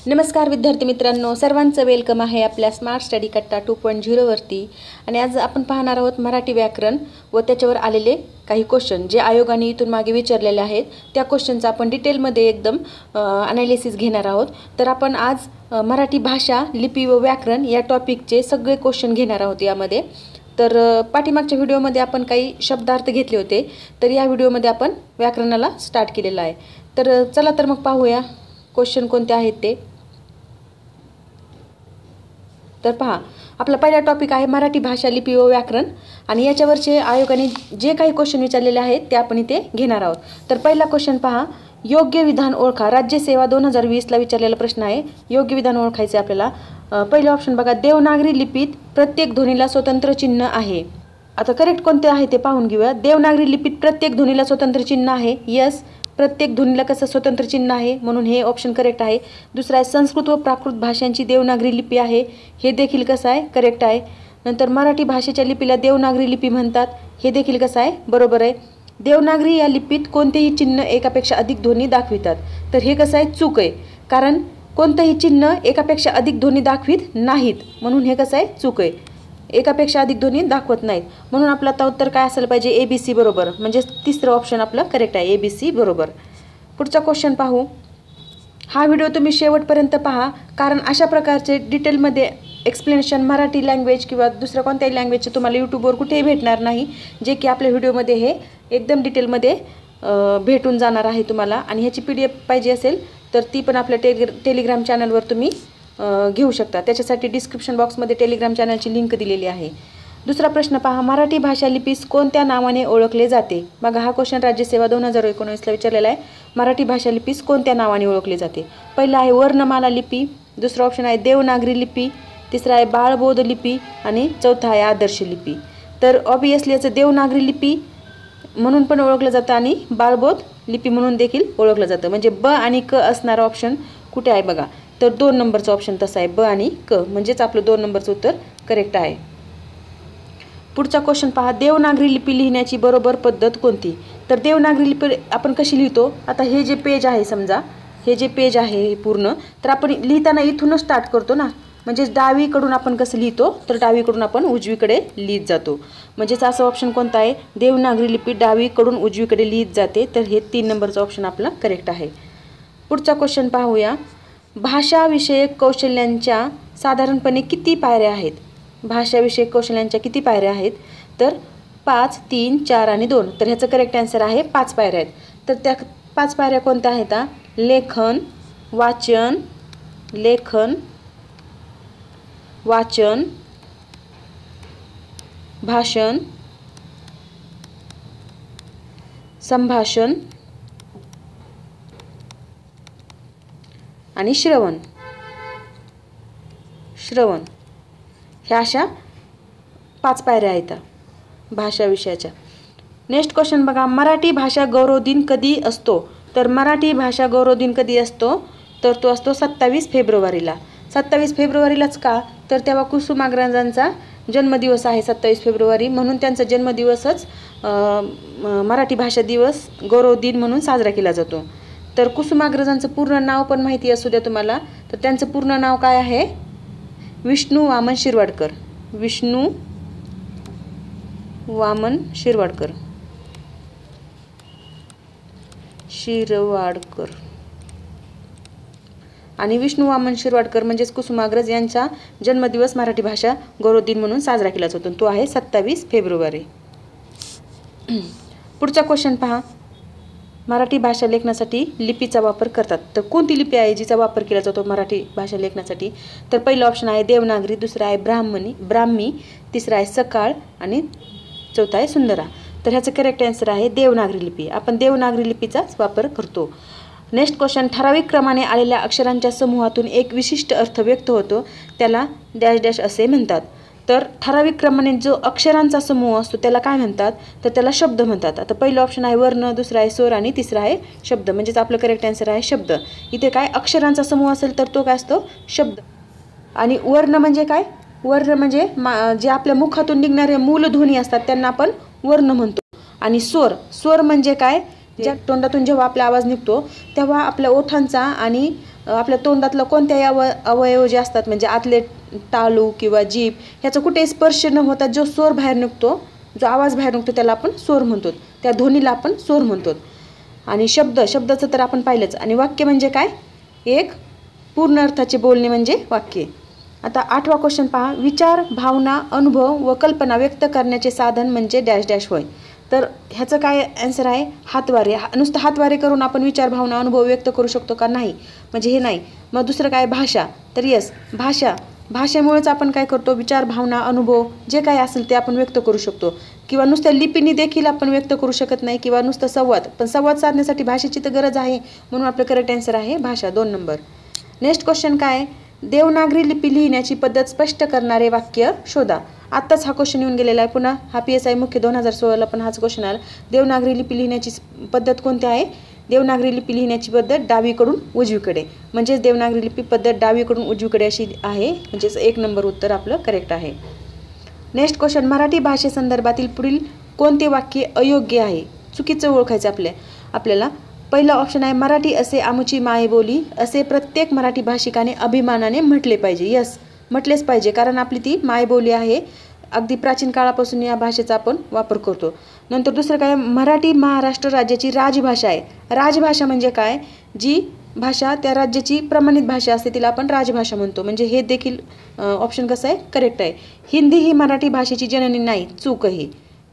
नमस्कार विद्यार्थी मित्रांनो, सर्वांचं वेलकम आहे आपल्या स्मार्ट स्टडी कट्टा 2.0 वरती। आणि आज आपण पाहणार आहोत मराठी व्याकरण व त्याच्यावर आलेले काही क्वेश्चन जे आयोगाने इथून मागे विचारलेले आहेत। त्या क्वेश्चनचा आपण डिटेलमध्ये एकदम ॲनालिसिस घेणार आहोत। तर आपण आज मराठी भाषा, लिपी व व्याकरण या टॉपिकचे सगळे क्वेश्चन घेणार आहोत यामध्ये। तर पाठीमागच्या व्हिडिओमध्ये आपण काही शब्दार्थ घेतले होते, तर या व्हिडिओमध्ये आपण व्याकरणाला स्टार्ट केलेला आहे। तर चला तर मग पाहूया क्वेश्चन कोणते आहेत ते। तर पहा, आपला पहिला टॉपिक आहे मराठी भाषा, लिपी व व्याकरण आणि याच्यावरचे आयोगाने जे काही क्वेश्चन विचारलेले आहेत ते आपण इथे घेणार आहोत। तर पहिला क्वेश्चन पहा, योग्य विधान ओळखा। राज्यसेवा 2020 ला विचारलेला प्रश्न आहे। योग्य विधान ओळखायचे आपल्याला। पहिलं ऑप्शन बघा, देवनागरी लिपीत प्रत्येक ध्वनीला स्वतंत्र चिन्ह आहे। आता करेक्ट कोणते आहे ते पाहून घेऊया। देवनागरी लिपीत प्रत्येक ध्वनीला स्वतंत्र चिन्ह आहे। यस, प्रत्येक ध्वनीला कसं स्वतंत्र चिन्ह आहे, म्हणून हे ऑप्शन करेक्ट आहे। दुसरा आहे संस्कृत व प्राकृत भाषांची देवनागरी लिपी आहे, हे देखील कसं आहे, करेक्ट आहे। नंतर मराठी भाषेच्या लिपीला देवनागरी लिपी म्हणतात, हे देखील कसं आहे, बरोबर आहे। देवनागरी या लिपीत कोणतेही चिन्ह एकापेक्षा अधिक ध्वनी दाखवितात, तर हे कसं आहे, चूक आहे। कारण कोणतेही चिन्ह एकापेक्षा अधिक ध्वनी दाखवित नाहीत, म्हणून हे कसं आहे, चूक आहे। एकापेक्षा अधिक ध्वनी दाखवत नाहीत, म्हणून आपलं आता उत्तर काय असेल पाहिजे, ABC बरोबर। म्हणजे तिसरं ऑप्शन आपलं करेक्ट आहे, ABC बरोबर। पुढचा क्वेश्चन पाहू। हा व्हिडिओ तुम्ही शेवटपर्यंत पहा, कारण अशा प्रकारचे डिटेलमध्ये एक्सप्लेनेशन मराठी लँग्वेज किंवा दुसऱ्या कोणत्याही लँग्वेजचे तुम्हाला यूट्यूबवर कुठेही भेटणार नाही, जे की आपल्या व्हिडिओमध्ये हे एकदम डिटेलमध्ये भेटून जाणार आहे तुम्हाला। आणि ह्याची PDF पाहिजे असेल तर ती पण आपल्या टेलिग्राम चॅनलवर तुम्ही घेऊ शकता। त्याच्यासाठी डिस्क्रिप्शन बॉक्समध्ये टेलिग्राम चॅनलची लिंक दिलेली आहे। दुसरा प्रश्न पहा, मराठी भाषा लिपीस कोणत्या नावाने ओळखले जाते? बघा, हा क्वेश्चन राज्यसेवा 2019 ला विचारलेला आहे। मराठी भाषा लिपीस कोणत्या नावाने ओळखले जाते? पहिला आहे वर्णमाला लिपी, दुसरा ऑप्शन आहे देवनागरी लिपी, तिसरा आहे बाळबोध लिपी आणि चौथा आहे आदर्श लिपी। तर ऑब्वियसली याचं देवनागरी लिपी म्हणून पण ओळखलं जातं आणि बाळबोध लिपी म्हणून देखील ओळखलं जातं। म्हणजे ब आणि क असणारा ऑप्शन कुठे आहे बघा, तर 2 नंबरचं ऑप्शन तसं आहे, ब आणि क, म्हणजेच आपलं 2 नंबरचं उत्तर करेक्ट आहे। पुढचा क्वेश्चन पहा, देवनागरी लिपी लिहिण्याची बरोबर पद्धत कोणती? तर देवनागरी लिपी आपण कशी लिहितो? आता हे जे पेज आहे, समजा हे जे पेज आहे हे पूर्ण, तर आपण लिहिताना इथूनच स्टार्ट करतो ना, म्हणजे डावीकडून आपण कसं लिहितो, तर डावीकडून आपण उजवीकडे लिहित जातो। म्हणजेच असं ऑप्शन कोणता आहे, देवनागरी लिपी डावीकडून उजवीकडे लिहित जाते, तर हे 3 नंबरचं ऑप्शन आपलं करेक्ट आहे। पुढचा क्वेश्चन पाहूया, भाषाविषयक कौशल्यांच्या साधारणपणे किती पायऱ्या आहेत? भाषाविषयक कौशल्यांच्या किती पायऱ्या आहेत? तर 5, 3, 4 आणि 2। तर ह्याचं करेक्ट आन्सर आहे 5 पायऱ्या आहेत। तर त्या 5 पायऱ्या कोणत्या आहेत? लेखन, वाचन, लेखन, वाचन, भाषण, संभाषण आणि श्रवण। ह्या अशा 5 पायऱ्या आहेत भाषा विषयाच्या। नेक्स्ट क्वेश्चन बघा, मराठी भाषा गौरव दिन कधी असतो? तर मराठी भाषा गौरव दिन कधी असतो? तर तो असतो 27 फेब्रुवारीला। 27 फेब्रुवारीलाच का? तर तेव्हा कुसुमाग्रजांचा जन्मदिवस आहे 27 फेब्रुवारी, म्हणून त्यांचा जन्मदिवसच मराठी भाषा दिवस गौरव दिन म्हणून साजरा केला जातो। तर कुसुमाग्रजांचं पूर्ण नाव पण माहिती असू द्या तुम्हाला, तर त्यांचं पूर्ण नाव काय आहे? विष्णू वामन शिरवाडकर। विष्णू वामन शिरवाडकर। आणि विष्णू वामन शिरवाडकर म्हणजेच कुसुमाग्रज यांचा जन्मदिवस मराठी भाषा गौरव दिन म्हणून साजरा केला जातो, तो आहे 27 फेब्रुवारी। पुढचा क्वेश्चन पहा, मराठी भाषा लेखनासाठी लिपीचा वापर करतात, तर कोणती लिपी आहे जिचा वापर केला जातो मराठी भाषा लेखनासाठी? तर पहिलं ऑप्शन आहे देवनागरी, दुसरा आहे ब्राह्मी, तिसरा आहे सकाळ आणि चौथा आहे सुंदरा। तर ह्याचं करेक्ट आन्सर आहे देवनागरी लिपी। आपण देवनागरी लिपीचाच वापर करतो। नेक्स्ट क्वेश्चन, ठराविक क्रमाने आलेल्या अक्षरांच्या समूहातून एक विशिष्ट अर्थ व्यक्त होतो, त्याला डॅश डॅश असे म्हणतात। तर ठराविक क्रमाने जो अक्षरांचा समूह असतो त्याला काय म्हणतात? तर त्याला शब्द म्हणतात। आता पहिलं ऑप्शन आहे वर्ण, दुसरा आहे स्वर आणि तिसरा आहे शब्द, म्हणजेच आपलं करेक्ट आन्सर आहे शब्द। इथे काय अक्षरांचा समूह असेल तर तो काय असतो? शब्द। आणि वर्ण म्हणजे काय? वर्ण म्हणजे जे आपल्या मुखातून निघणारे मूलध्वनी असतात त्यांना आपण वर्ण म्हणतो। आणि स्वर म्हणजे काय? ज्या तोंडातून जेव्हा आपला आवाज निघतो तेव्हा आपल्या ओठांचा आणि आपल्या तोंडातलं कोणत्याही अवयव जे असतात म्हणजे आतले टाळू किंवा जीभ ह्याचा कुठेही स्पर्श न होता जो स्वर बाहेर निघतो, जो आवाज बाहेर निघतो त्याला आपण स्वर म्हणतो, त्या ध्वनीला आपण स्वर म्हणतो. आणि शब्दाचं तर आपण पाहिलंच. आणि वाक्य म्हणजे काय, एक पूर्ण अर्थाचे बोलणे म्हणजे वाक्य. आता 8वा क्वेश्चन पहा, विचार, भावना, अनुभव व कल्पना व्यक्त करण्याचे साधन म्हणजे डॅश डॅश होय. तर ह्याचं काय आन्सर आहे, हातवारे. नुसतं हातवारे करून आपण विचार, भावना, अनुभव व्यक्त करू शकतो का, नाही, म्हणजे हे नाही. मग दुसरं काय, भाषा. तर येस, भाषेमुळेच आपण काय करतो, विचार, भावना, अनुभव जे काही असेल ते आपण व्यक्त करू शकतो. किंवा नुसत्या लिपीने देखील आपण व्यक्त करू शकत नाही, किंवा नुसतं संवाद. पण संवाद साधण्यासाठी भाषेची तर गरज आहे, म्हणून आपलं करेक्ट आन्सर आहे भाषा, 2 नंबर. नेक्स्ट क्वेश्चन काय, देवनागरी लिपी लिहिण्याची पद्धत स्पष्ट करणारे वाक्य शोधा. आत्ताच हा क्वेश्चन येऊन गेलेला आहे. पुन्हा हा PSI मुख्य 2016ला पण हाच क्वेश्चन आला. देवनागरी लिपी लिहिण्याची पद्धत कोणती आहे, देवनागरी लिपी लिहिण्याची पद्धत डावीकडून उजवीकडे, म्हणजेच देवनागरी लिपी पद्धत डावीकडून उजवीकडे अशी आहे, म्हणजेच 1 नंबर उत्तर आपलं करेक्ट आहे. नेक्स्ट क्वेश्चन, मराठी भाषेसंदर्भातील पुढील कोणते वाक्य अयोग्य आहे, चुकीचं ओळखायचं आपल्याला. पहिला ऑप्शन आहे, मराठी असे आमुची मायबोली असे प्रत्येक मराठी भाषिकाने अभिमानाने म्हटले पाहिजे. यस, म्हटलेच पाहिजे, कारण आपली ती मायबोली आहे. अगदी प्राचीन काळापासून या भाषेचा आपण वापर करतो. नंतर दुसरं काय, मराठी महाराष्ट्र राज्याची राजभाषा आहे. राजभाषा म्हणजे काय, जी भाषा त्या राज्याची प्रमाणित भाषा असते तिला आपण राजभाषा म्हणतो. म्हणजे हे देखील ऑप्शन कसं आहे, करेक्ट आहे. हिंदी ही मराठी भाषेची जननी नाही, चूक आहे.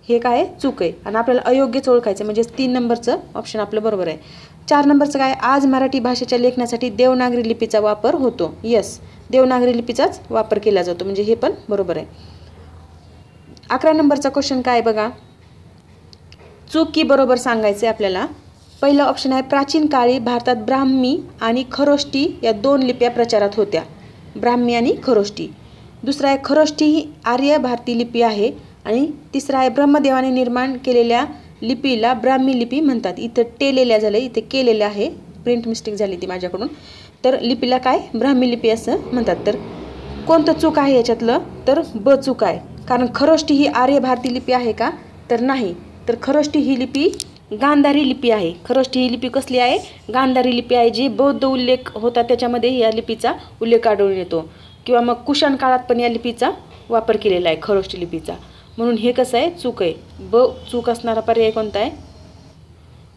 हे काय, चूक आहे. आणि आपल्याला अयोग्यच ओळखायचं, म्हणजे 3 नंबरचं ऑप्शन आपलं बरोबर आहे. 4 नंबरचं काय, आज मराठी भाषेच्या लेखनासाठी देवनागरी लिपीचा वापर होतो. यस, देवनागरी लिपीचाच वापर केला जातो, म्हणजे हे पण बरोबर आहे. 11 नंबरचा क्वेश्चन काय बघा, चूक की बरोबर सांगायचं आहे आपल्याला. पहिलं ऑप्शन आहे, प्राचीन काळी भारतात ब्राह्मी आणि खरोष्टी या 2 लिप्या प्रचारात होत्या. ब्राह्मी आणि खरोष्टी. दुसरं आहे, खरोष्टी ही आर्य भारतीय लिपी आहे. आणि तिसरं आहे, ब्रह्मदेवाने निर्माण केलेल्या लिपीला ब्राह्मी लिपी म्हणतात. इथं टेलेल्या झालं, इथे केलेलं आहे, प्रिंट मिस्टेक झाली ती माझ्याकडून. तर लिपीला काय, ब्राह्मी लिपी असं म्हणतात. तर कोणतं चूक आहे याच्यातलं, तर ब चूक आहे. कारण खरोष्टी ही आर्य भारतीय लिपी आहे का, तर नाही. तर खरोष्टी ही लिपी गांधारी लिपी आहे. खरोष्टी ही लिपी कसली आहे, गांधारी लिपी आहे. जी बौद्ध उल्लेख होता त्याच्यामध्ये या लिपीचा उल्लेख आढळून येतो. किंवा मग कुशाण काळात पण या लिपीचा वापर केलेला आहे, खरोष्टी लिपीचा. म्हणून हे कसं आहे, चूक आहे. ब चूक असणारा पर्याय कोणता आहे,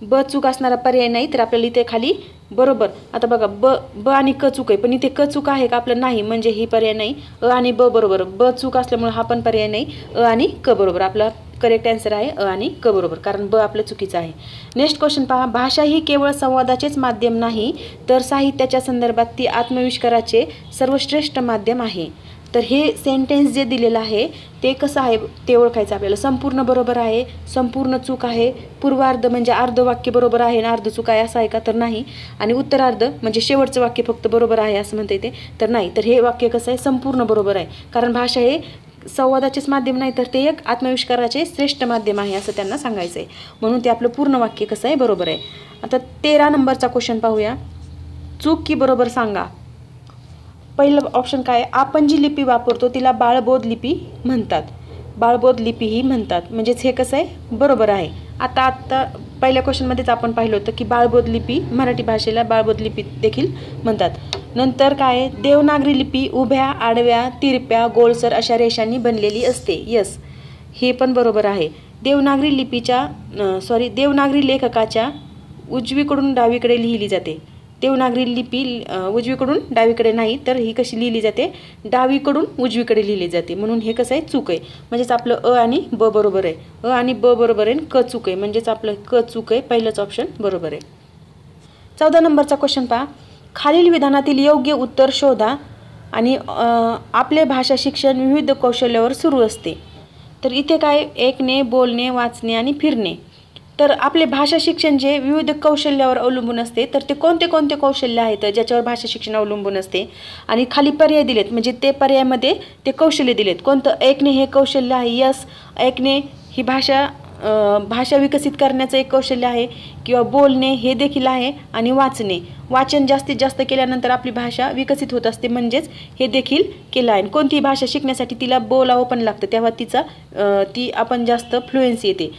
ब चूक असणारा पर्याय नाही. तर आपल्याला इथे खाली बरोबर, आता बघा ब आणि क चूक आहे, पण इथे क चूक आहे का, आपलं नाही, म्हणजे ही पर्याय नाही. अ आणि ब बरोबर, ब चूक असल्यामुळे हा पण पर्याय नाही. अ आणि क बरोबर, आपला करेक्ट आन्सर आहे अ आणि क बरोबर, कारण ब आपलं चुकीचं आहे. नेक्स्ट क्वेश्चन पहा, भाषा ही केवळ संवादाचेच माध्यम नाही, तर साहित्याच्या संदर्भात ती आत्मविष्काराचे सर्वश्रेष्ठ माध्यम आहे. तर हे सेंटेन्स जे दिलेलं आहे ते कसं आहे ते ओळखायचं आपल्याला. संपूर्ण बरोबर आहे, संपूर्ण चूक आहे, पूर्वार्ध म्हणजे अर्ध वाक्य बरोबर आहे आणि अर्ध चूक आहे असं आहे का, तर नाही. आणि उत्तरार्ध म्हणजे शेवटचं वाक्य फक्त बरोबर आहे असं म्हणता येते, तर नाही. तर हे वाक्य कसं आहे, संपूर्ण बरोबर आहे. कारण भाषा हे संवादाचेच माध्यम नाही, तर ते एक आत्मविष्काराचे श्रेष्ठ माध्यम आहे असं त्यांना सांगायचं आहे. म्हणून ते आपलं पूर्ण वाक्य कसं आहे, बरोबर आहे. आता 13 नंबरचा क्वेश्चन पाहूया, चूक की बरोबर सांगा. पहिलं ऑप्शन काय, आपण जी लिपी वापरतो तिला बाळबोध लिपी म्हणतात. बाळबोध लिपी ही म्हणतात, म्हणजेच हे कसं आहे, बरोबर आहे. आता पहिल्या क्वेश्चनमध्येच आपण पाहिलं होतं की बाळबोध लिपी, मराठी भाषेला बाळबोध लिपी देखील म्हणतात. नंतर काय, देवनागरी लिपी उभ्या, आडव्या, तिरप्या, गोलसर अशा रेषांनी बनलेली असते. यस, हे पण बरोबर आहे. देवनागरी लेखकाच्या उजवीकडून डावीकडे लिहिली जाते. देवनागरी लिपी उजवीकडून डावीकडे नाही, तर ही कशी लिहिली जाते, डावीकडून उजवीकडे लिहिली जाते. म्हणून हे कसं आहे, चूक आहे. म्हणजेच आपलं अ आणि ब बरोबर आहे. अ आणि ब बरोबर आहे, क चूक आहे. म्हणजेच आपलं क चूक आहे, पहिलंच ऑप्शन बरोबर आहे. 14 नंबरचा क्वेश्चन पहा, खालील विधानातील योग्य उत्तर शोधा. आणि आपले भाषा शिक्षण विविध कौशल्यावर सुरू असते. तर इथे काय, ऐकणे, बोलणे, वाचणे आणि फिरणे. तर आपले भाषा शिक्षण जे विविध कौशल्यावर अवलंबून असते, तर ते कोणते कोणते कौशल्य आहेत ज्याच्यावर भाषा शिक्षण अवलंबून असते. आणि खाली पर्याय दिलेत, म्हणजे ते पर्यायामध्ये ते कौशल्य दिलेत. कोणतं, ऐकणे हे कौशल्य आहे. यस, ऐकणे ही भाषा विकसित करण्याचं एक कौशल्य आहे. किंवा बोलणे हे देखील आहे. आणि वाचन जास्तीत जास्त केल्यानंतर आपली भाषा विकसित होत असते, म्हणजेच हे देखील केलं आहे. कोणतीही भाषा शिकण्यासाठी तिला बोलावं पण लागतं, तेव्हा ती आपण जास्त फ्लुएन्सी येते.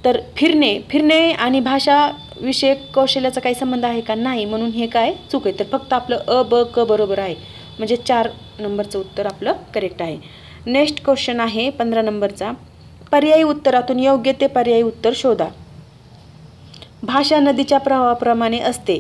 तर फिरणे आणि भाषा विषय कौशल्याचा काही संबंध आहे का? नाही, म्हणून हे काय चूक आहे. तर फक्त आपलं अ ब क बरोबर आहे, म्हणजे 4 नंबरचं उत्तर आपलं करेक्ट आहे. नेक्स्ट क्वेश्चन आहे 15 नंबरचा. पर्यायी उत्तरातून योग्य ते पर्यायी उत्तर शोधा. भाषा नदीच्या प्रवाहाप्रमाणे असते.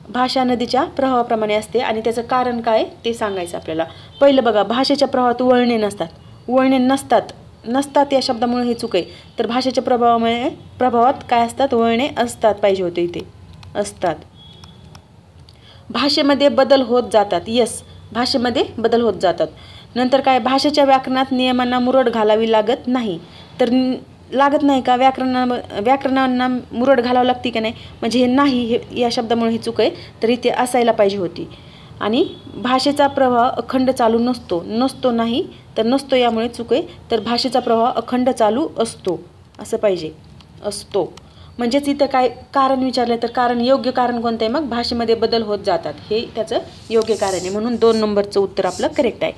भाषा नदीच्या प्रवाहाप्रमाणे असते आणि त्याचं कारण काय ते सांगायचं आपल्याला. पहिलं बघा, भाषेच्या प्रवाहात वळणे नसतात. वळणे नसतात या शब्दामुळे हे चूक आहे. तर भाषेच्या प्रभावात काय असतात? वळणे असतात पाहिजे होते, इथे असतात. भाषेमध्ये बदल होत जातात. यस, भाषेमध्ये बदल होत जातात. नंतर काय? भाषेच्या व्याकरणात नियमांना मुरड घालावी लागत नाही. तर लागत नाही का? व्याकरणांना मुरड घालावं लागते का नाही? म्हणजे हे नाही, हे या शब्दामुळे ही चूक आहे. तर इथे असायला पाहिजे होती. आणि भाषेचा प्रवाह अखंड चालू नसतो नाही, तर नसतो यामुळे चूक आहे. तर भाषेचा प्रवाह अखंड चालू असतो असं पाहिजे, असतो. म्हणजेच इथं काय कारण विचारलं, तर कारण योग्य कारण कोणतं आहे? मग भाषेमध्ये बदल होत जातात, हे त्याचं योग्य कारण आहे. म्हणून 2 नंबरचं उत्तर आपलं करेक्ट आहे.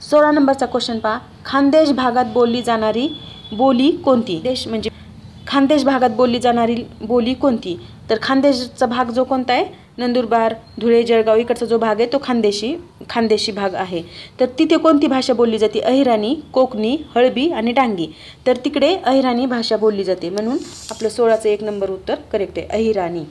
16 नंबरचा क्वेश्चन पहा. खानदेश भागात बोलली जाणारी बोली कोणती? देश म्हणजे खानदेश भागात बोलली जाणारी बोली कोणती? तर खानदेशचा भाग जो कोणता आहे? नंदुरबार, धुळे, जळगाव इकडचा जो भाग आहे तो खानदेशी भाग आहे. तर तिथे कोणती भाषा बोलली जाते? अहिराणी, कोकणी, हळबी आणि डांगी. तर तिकडे अहिराणी भाषा बोलली जाते, म्हणून आपलं 16चं 1 नंबर उत्तर करेक्ट आहे, अहिराणी.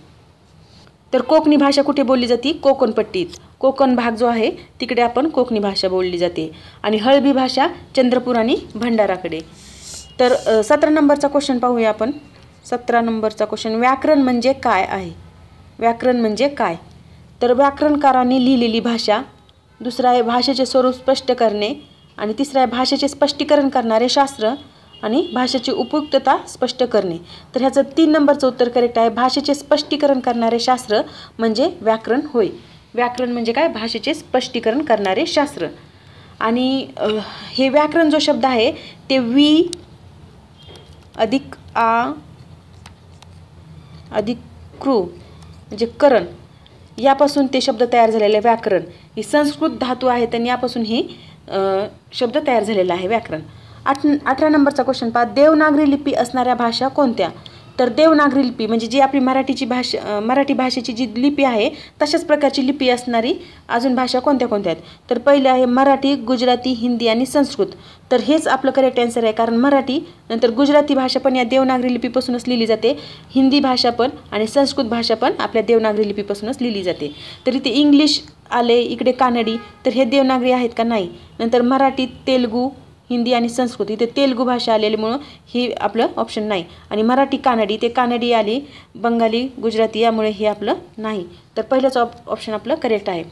तर कोकणी भाषा कुठे बोलली जाते? कोकणपट्टीत. कोकण भाग जो आहे तिकडे आपण कोकणी भाषा बोलली जाते. आणि हळबी भाषा चंद्रपूर आणि भंडाराकडे. तर 17 नंबरचा क्वेश्चन पाहूया आपण. 17 नंबरचा क्वेश्चन. व्याकरण म्हणजे काय आहे? व्याकरण म्हणजे काय? तर व्याकरणकारांनी लिहिलेली भाषा. दुसरा आहे भाषेचे स्वरूप स्पष्ट करणे. आणि तिसरा आहे भाषेचे स्पष्टीकरण करणारे शास्त्र. आणि भाषेची उपयुक्तता स्पष्ट करणे. तर ह्याचं 3 नंबरचं उत्तर करेक्ट आहे. भाषेचे स्पष्टीकरण करणारे शास्त्र म्हणजे व्याकरण होय. व्याकरण म्हणजे काय? भाषेचे स्पष्टीकरण करणारे शास्त्र. आणि हे व्याकरण जो शब्द आहे ते वी अधिक आ अधिक कृ म्हणजे करण यापासून ते शब्द तयार झालेले व्याकरण. ही संस्कृत धातू आहे आणि यापासून ही शब्द तयार झालेला आहे व्याकरण. 18 नंबरचा क्वेश्चन पहा. देवनागरी लिपी असणाऱ्या भाषा कोणत्या? तर देवनागरी लिपी म्हणजे जी आपली मराठी भाषेची जी लिपी आहे तशाच प्रकारची लिपी असणारी अजून भाषा कोणत्या आहेत? तर पहिले आहे मराठी, गुजराती, हिंदी आणि संस्कृत. तर हेच आपलं करेक्ट आन्सर आहे, कारण मराठी नंतर गुजराती भाषा पण या देवनागरी लिपीपासूनच लिहिली जाते. हिंदी भाषा पण आणि संस्कृत भाषा पण आपल्या देवनागरी लिपीपासूनच लिहिली जाते. तर इथे इंग्लिश आले, इकडे कानडी, तर हे देवनागरी आहेत का? नाही. नंतर मराठी, तेलुगू, हिंदी आणि संस्कृत, इथे तेलुगू भाषा आलेल्यामुळं ही आपलं ऑप्शन नाही. आणि मराठी कानडी, ते कानडी आली, बंगाली, गुजराती, यामुळे हे आपलं नाही. तर पहिलंच ऑप्शन आपलं करेक्ट आहे.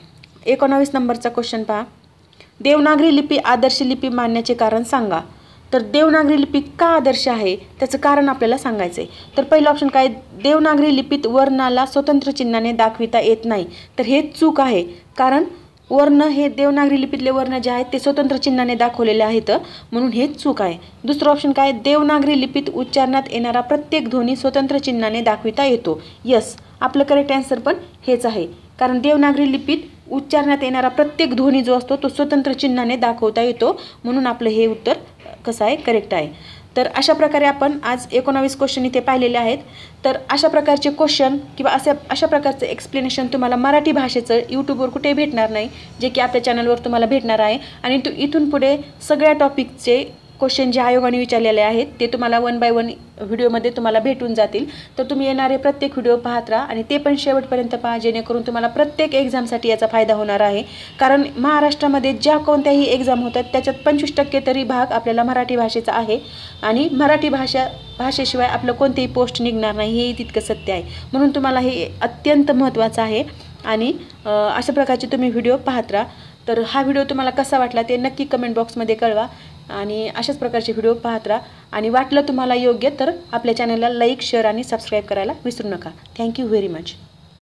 19 नंबरचा क्वेश्चन पहा. देवनागरी लिपी आदर्श लिपी मानण्याचे कारण सांगा. तर देवनागरी लिपी का आदर्श आहे त्याचं कारण आपल्याला सांगायचं आहे. तर पहिलं ऑप्शन काय? देवनागरी लिपीत वर्णाला स्वतंत्र चिन्हाने दाखविता येत नाही. तर हे चूक आहे, कारण वर्ण हे देवनागरी लिपीतले वर्ण जे आहेत ते स्वतंत्र चिन्हाने दाखवलेले आहेत, म्हणून हे चूक आहे. दुसरं ऑप्शन काय? देवनागरी लिपीत उच्चारण्यात येणारा प्रत्येक ध्वनी स्वतंत्र चिन्हाने दाखविता येतो. यस, आपलं करेक्ट आन्सर पण हेच आहे, कारण देवनागरी लिपीत उच्चारण्यात येणारा प्रत्येक ध्वनी जो असतो तो स्वतंत्र चिन्हाने दाखवता येतो, म्हणून आपलं हे उत्तर कसं आहे? करेक्ट आहे. तर अशा प्रकारे आपण आज 19 क्वेश्चन इथे पाहिलेले आहेत. तर अशा प्रकारचे क्वेश्चन किंवा अशा प्रकारचं एक्सप्लेनेशन तुम्हाला मराठी भाषेचं यूट्यूबवर कुठे भेटणार नाही, जे की आपल्या चॅनलवर तुम्हाला भेटणार आहे. आणि इथून पुढे सगळ्या टॉपिकचे क्वेश्चन जे आयोगाने विचारलेले आहेत ते तुम्हाला 1 बाय 1 व्हिडिओमध्ये तुम्हाला भेटून जातील. तर तुम्ही येणारे प्रत्येक व्हिडिओ पाहत राहा आणि ते पण शेवटपर्यंत पहा, जेणेकरून तुम्हाला प्रत्येक एक्झामसाठी याचा फायदा होणार आहे. कारण महाराष्ट्रामध्ये ज्या कोणत्याही एक्झाम होतात त्याच्यात 25% तरी भाग आपल्याला मराठी भाषेचा आहे. आणि मराठी भाषेशिवाय आपलं कोणतेही पोस्ट निघणार नाही, हे तितकं सत्य आहे. म्हणून तुम्हाला हे अत्यंत महत्त्वाचं आहे. आणि अशा प्रकारचे तुम्ही व्हिडिओ पाहत राहा. तर हा व्हिडिओ तुम्हाला कसा वाटला ते नक्की कमेंट बॉक्समध्ये कळवा. आणि अशाच प्रकारचे व्हिडिओ पाहत राहा. आणि वाटलं तुम्हाला योग्य तर आपल्या चॅनलला लाईक, शेअर आणि सबस्क्राईब करायला विसरू नका. Thank you very much.